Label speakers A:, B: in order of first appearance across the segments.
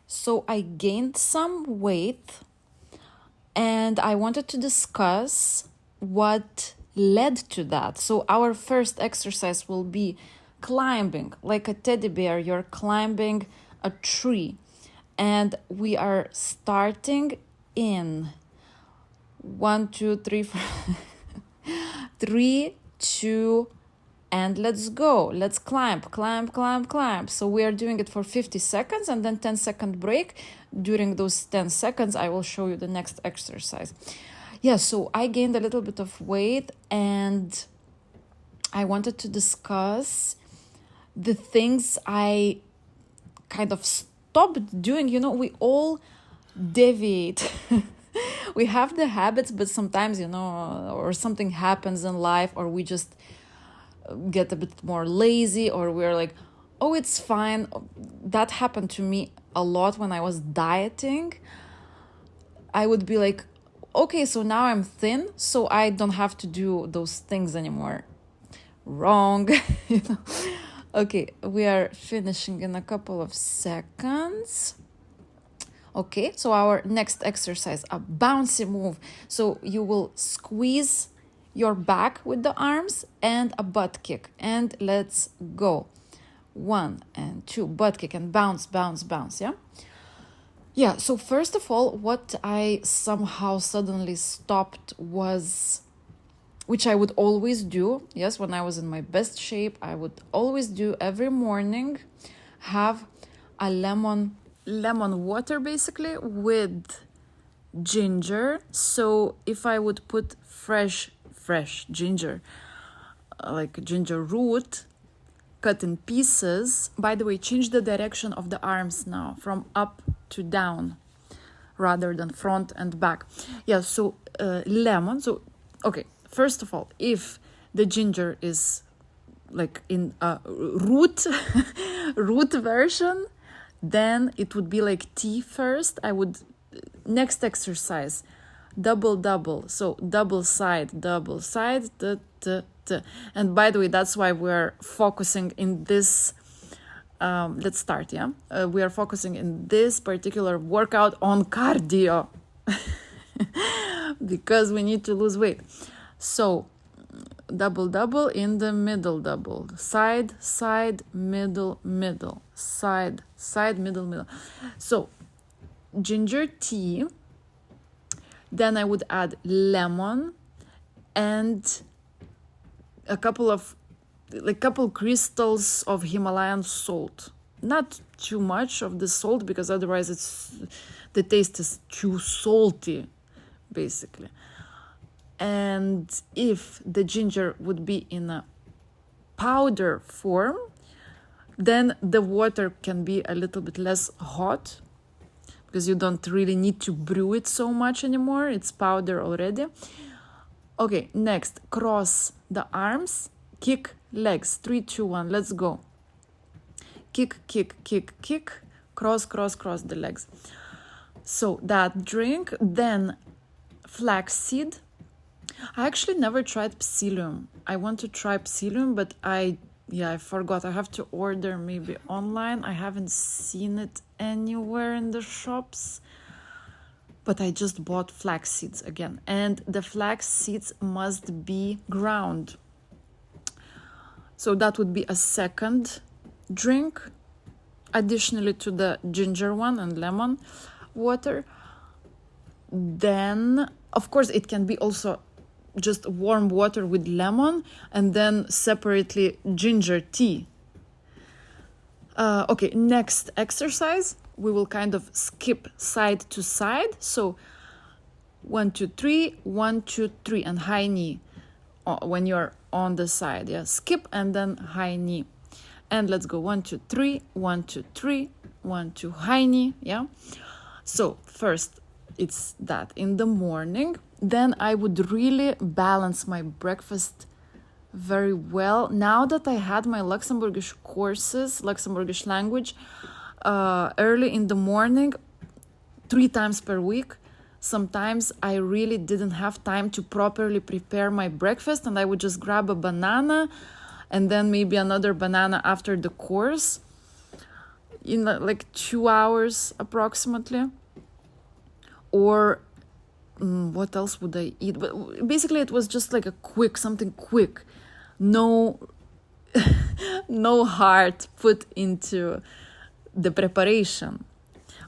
A: So I gained some weight and I wanted to discuss what led to that. So our first exercise will be climbing. Like a teddy bear, you're climbing a tree. And we are starting in 1, 2, 3, 4, 3, 2, and let's go. Let's climb. So we are doing it for 50 seconds and then 10-second break. During those 10 seconds, I will show you the next exercise. Yeah, so I gained a little bit of weight and I wanted to discuss the things I kind of stopped doing. You know, we all deviate. We have the habits, but sometimes, you know, or something happens in life, or we just get a bit more lazy, or we're like, oh, it's fine. That happened to me a lot when I was dieting. I would be like, okay, so now I'm thin, so I don't have to do those things anymore. Wrong. You know? Okay, we are finishing in a couple of seconds. Okay, so our next exercise, a bouncy move. So you will squeeze your back with the arms and a butt kick. And let's go. 1 and 2, butt kick and bounce, yeah? Yeah, so first of all, what I somehow suddenly stopped was, which I would always do, yes, when I was in my best shape, I would always do every morning, have a lemon water basically with ginger. So if I would put fresh ginger, like ginger root, cut in pieces. By the way, change the direction of the arms now from up to down rather than front and back. Yeah, so lemon. So, okay, first of all, if the ginger is like in a root version, then it would be like tea first. I would, next exercise, double. So double side, and by the way, that's why we're focusing in this, let's start, yeah? We are focusing in this particular workout on cardio because we need to lose weight. So double in the middle, double, side, middle, side, middle. So ginger tea, then I would add lemon and a couple crystals of Himalayan salt. Not too much of the salt because otherwise the taste is too salty, basically. And if the ginger would be in a powder form, then the water can be a little bit less hot because you don't really need to brew it so much anymore. It's powder already. Okay, next, cross the arms, kick legs. 3, 2, 1, let's go. Kick, cross the legs. So that drink, then flaxseed. I actually never tried psyllium. I want to try psyllium, but I forgot. I have to order maybe online. I haven't seen it anywhere in the shops. But I just bought flax seeds again. And the flax seeds must be ground. So that would be a second drink, additionally to the ginger one and lemon water. Then, of course, it can be also just warm water with lemon and then separately ginger tea. Okay, next exercise, we will kind of skip side to side. So 1, 2, 3, 1, 2, 3, and high knee when you're on the side. Yeah, skip and then high knee. And let's go 1, 2, 3, 1, 2, 3, 1, 2, high knee. Yeah. So first it's that in the morning. Then I would really balance my breakfast very well. Now that I had my Luxembourgish courses, Luxembourgish language, early in the morning, 3 times per week, sometimes I really didn't have time to properly prepare my breakfast and I would just grab a banana and then maybe another banana after the course. in like 2 hours approximately. Or what else would I eat? But basically it was just like something quick. No no heart put into the preparation.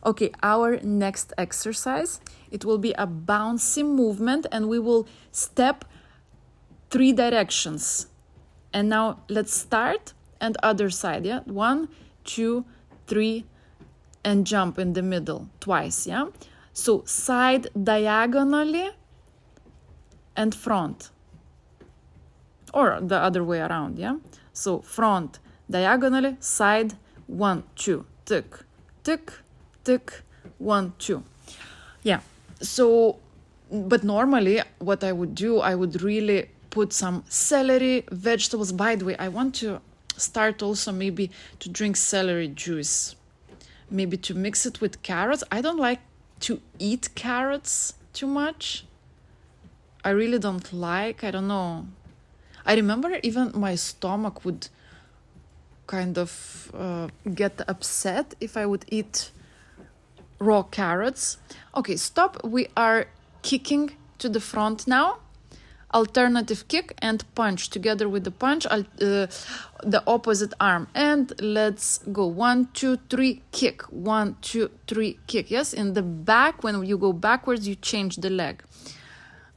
A: Okay, our next exercise, it will be a bouncy movement, and we will step 3 directions. And now let's start, and other side, yeah? 1, 2, 3, and jump in the middle twice, yeah? So side diagonally and front. Or the other way around, yeah? So front diagonally, side, 1, 2, tick, tick, tick, 1, 2. Yeah, so, but normally what I would do, I would really put some celery, vegetables. By the way, I want to start also maybe to drink celery juice. Maybe to mix it with carrots. I don't like to eat carrots too much. I really don't like, I don't know. I remember even my stomach would kind of get upset if I would eat raw carrots. Okay, stop. We are kicking to the front now. Alternative kick and punch. Together with the punch, the opposite arm. And let's go. 1, 2, 3, kick. 1, 2, 3, kick. Yes, in the back, when you go backwards, you change the leg.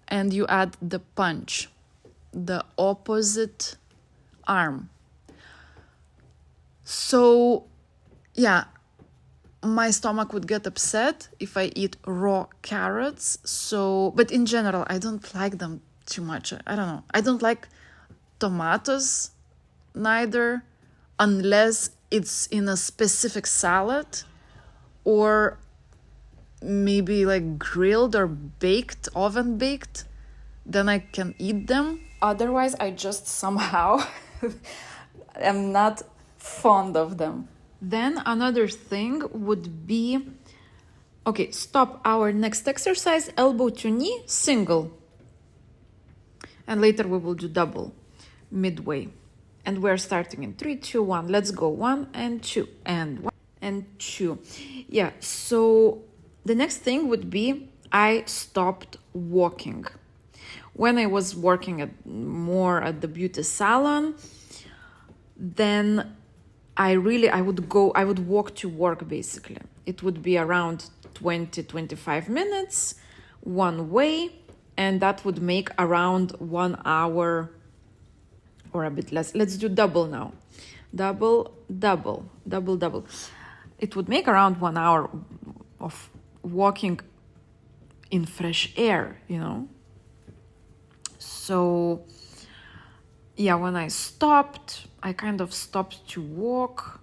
A: And you add the punch. The opposite arm. So, yeah, my stomach would get upset if I eat raw carrots. So, but in general, I don't like them too much. I don't know. I don't like tomatoes neither, unless it's in a specific salad or maybe like grilled or baked, oven baked. Then I can eat them. Otherwise, I just somehow am not fond of them. Then another thing would be, okay, stop. Our next exercise, elbow to knee, single. And later we will do double, midway. And we're starting in 3, 2, 1. Let's go. 1 and 2 and 1 and 2. Yeah, so the next thing would be I stopped walking. When I was working more at the beauty salon, then I would walk to work basically. It would be around 20-25 minutes one way, and that would make around 1 hour or a bit less. Let's do double now. Double. It would make around 1 hour of walking in fresh air, you know. So, yeah, when I stopped, I kind of stopped to walk.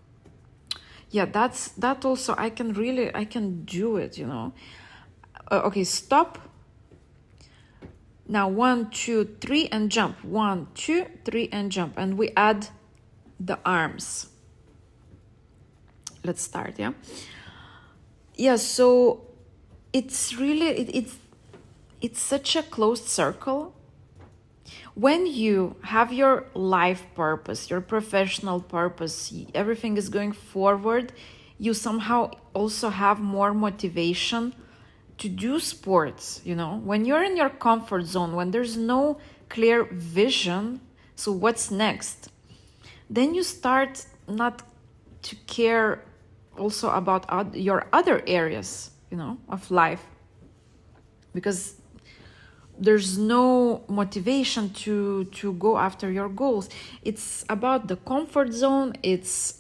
A: Yeah, that also, I can do it, you know. Okay, stop. Now 1, 2, 3 and jump. 1, 2, 3 and jump. And we add the arms. Let's start, yeah? Yeah, so it's really, it's such a closed circle. When you have your life purpose, your professional purpose, everything is going forward, you somehow also have more motivation to do sports, you know. When you're in your comfort zone, when there's no clear vision, so what's next? Then you start not to care also about your other areas, you know, of life. Because there's no motivation to go after your goals. It's about the comfort zone. It's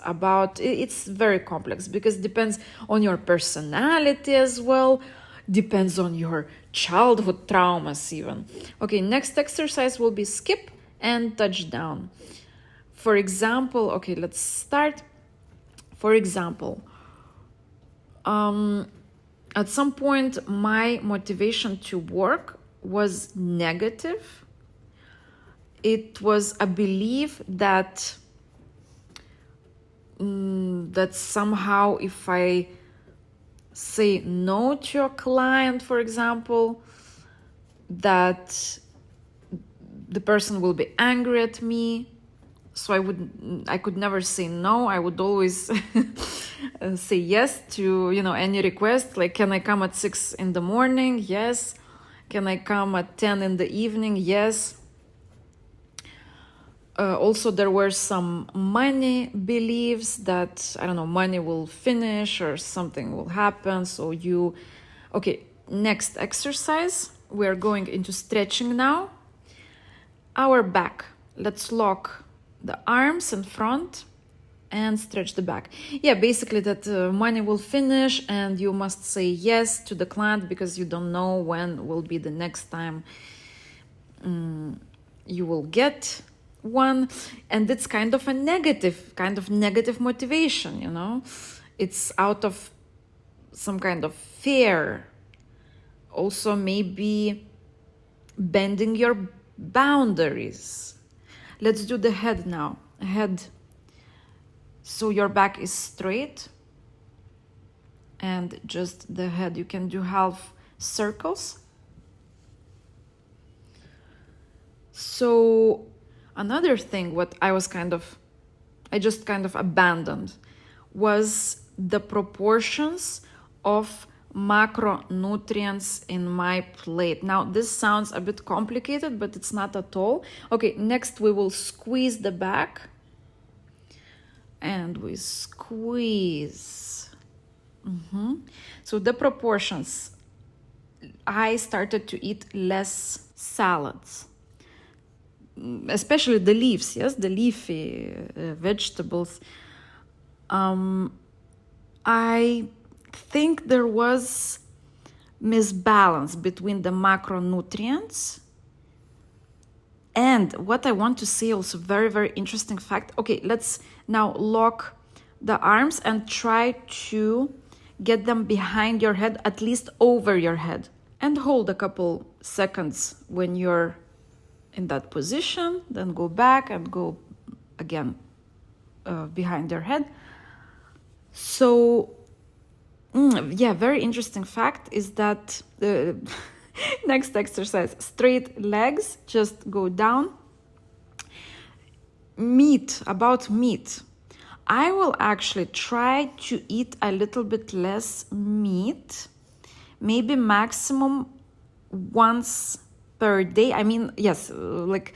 A: very complex because it depends on your personality as well. Depends on your childhood traumas even. Okay, next exercise will be skip and touchdown. For example, okay, let's start. For example, at some point my motivation to work was negative. It was a belief that somehow if I say no to a client, for example, that the person will be angry at me, So I could never say no. I would always say yes to, any request. Like, can I come at 6 in the morning? Yes. Can I come at 10 in the evening? Yes. Also, there were some money beliefs that, I don't know, money will finish or something will happen. So okay, next exercise. We're going into stretching now. Our back. Let's lock the arms in front and stretch the back. Yeah, basically that money will finish and you must say yes to the client because you don't know when will be the next time you will get one. And it's kind of negative motivation, It's out of some kind of fear. Also maybe bending your boundaries. Let's do the head now. Head. So your back is straight. And just the head. You can do half circles. So another thing what I just kind of abandoned was the proportions of macronutrients in my plate. Now this sounds a bit complicated, but it's not at all. Okay, next we will squeeze the back and we squeeze. So the proportions, I started to eat less salads, especially the leaves, yes, the leafy vegetables. I think there was misbalance between the macronutrients. And what I want to say also, very, very interesting fact. Okay, let's now lock the arms and try to get them behind your head, at least over your head. And hold a couple seconds when you're in that position. Then go back and go again behind your head. So very interesting fact is that the next exercise, straight legs, just go down. About meat. I will actually try to eat a little bit less meat, maybe maximum once per day. I mean, yes, like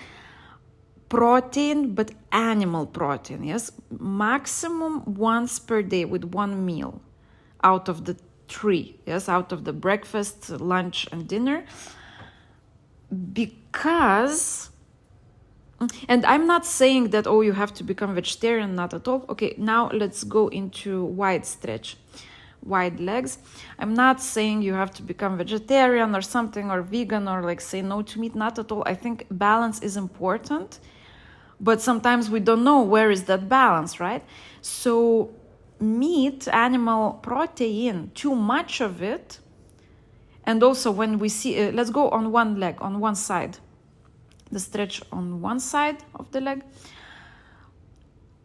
A: protein, but animal protein, yes, maximum once per day with one meal out of the 3, yes, out of the breakfast, lunch, and dinner. Because, and I'm not saying that, you have to become vegetarian, not at all. Okay, now let's go into wide stretch, wide legs. I'm not saying you have to become vegetarian or something, or vegan, or like say no to meat, not at all. I think balance is important, but sometimes we don't know where is that balance, right? So meat, animal protein, too much of it. And also when we see, let's go on one leg, on one side, the stretch on one side of the leg.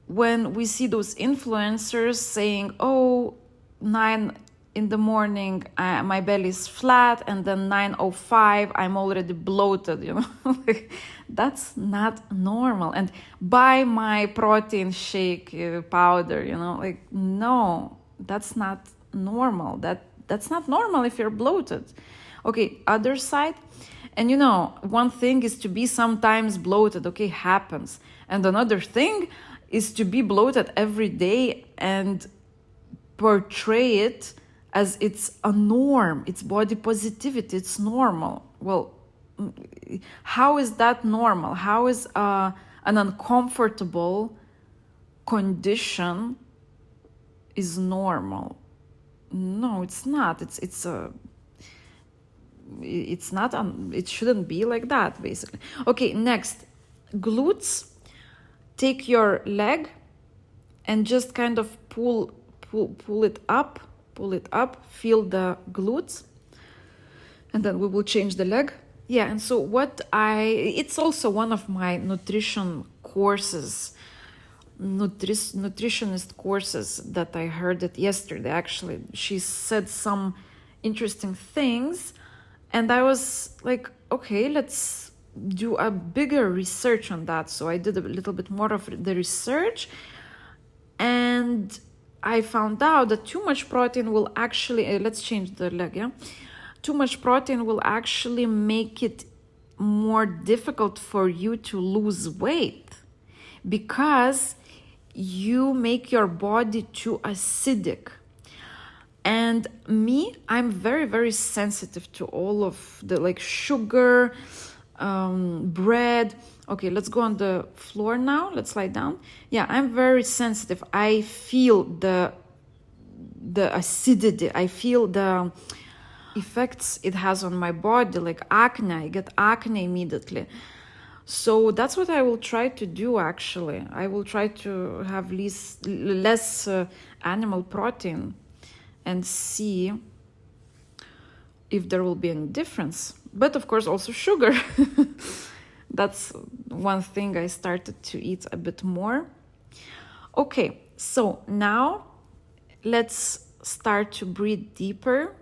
A: When we see those influencers saying, 9 in the morning, my belly is flat, and then 9:05, I'm already bloated, That's not normal. And buy my protein shake powder, no, that's not normal. That's not normal if you're bloated. Okay, other side. And one thing is to be sometimes bloated, okay, happens. And another thing is to be bloated every day and portray it as it's a norm, it's body positivity, it's normal. Well, how is that normal? How is an uncomfortable condition is normal? No, it's not. It's not. It shouldn't be like that, basically. Okay, next, glutes. Take your leg and just kind of pull it up. Feel the glutes, and then we will change the leg. Yeah, and so it's also one of my nutrition courses, nutritionist courses that I heard it yesterday. Actually, she said some interesting things, and I was like, okay, let's do a bigger research on that. So I did a little bit more of the research, and I found out that too much protein will actually, let's change the leg, yeah? Too much protein will actually make it more difficult for you to lose weight, because you make your body too acidic. And me, I'm very, very sensitive to all of the like sugar, bread. Okay, let's go on the floor now. Let's lie down. Yeah, I'm very sensitive. I feel the acidity. I feel the effects it has on my body, like acne. I get acne immediately. So that's what I will try to do, actually. I will try to have less animal protein and see if there will be any difference. But of course, also sugar. That's one thing I started to eat a bit more. Okay, so now let's start to breathe deeper,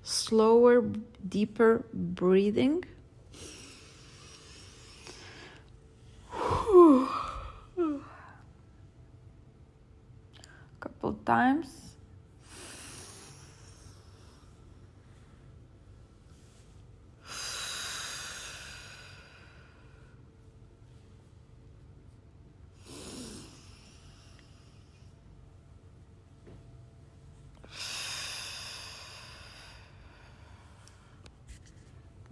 A: slower, deeper breathing. Couple times.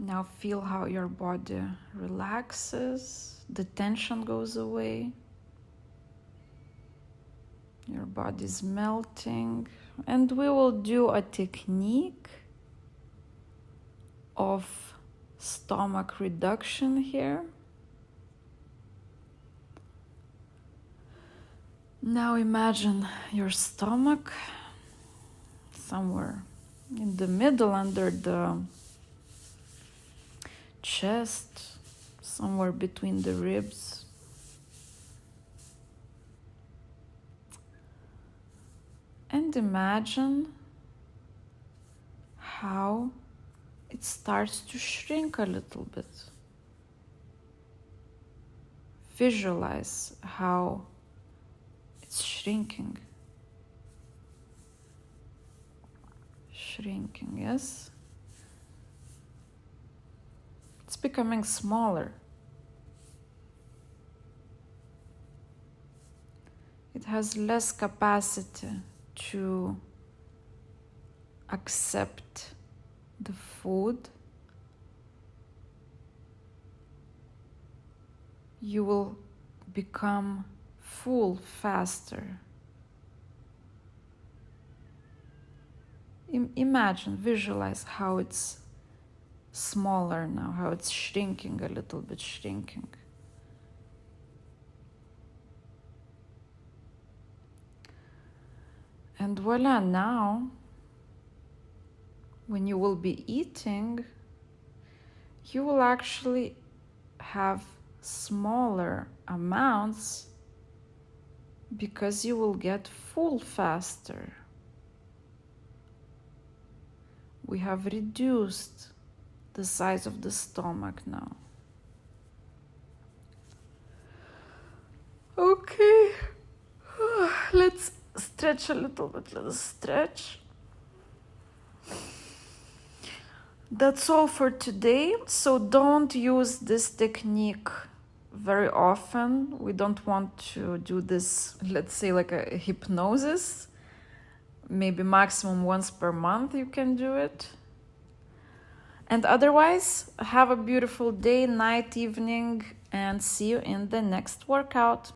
A: Now feel how your body relaxes, the tension goes away, your body is melting, and we will do a technique of stomach reduction here. Now imagine your stomach somewhere in the middle, under the chest, somewhere between the ribs. And imagine how it starts to shrink a little bit. Visualize how it's shrinking. Shrinking, yes? It's becoming smaller. It has less capacity to accept the food. You will become full faster. Imagine, visualize how it's smaller now, how it's shrinking, a little bit shrinking. And voila, now, when you will be eating, you will actually have smaller amounts because you will get full faster. We have reduced the size of the stomach now. Okay, let's stretch a little bit. Let's stretch. That's all for today. So don't use this technique very often. We don't want to do this, let's say, like a hypnosis. Maybe maximum once per month you can do it. And otherwise, have a beautiful day, night, evening, and see you in the next workout.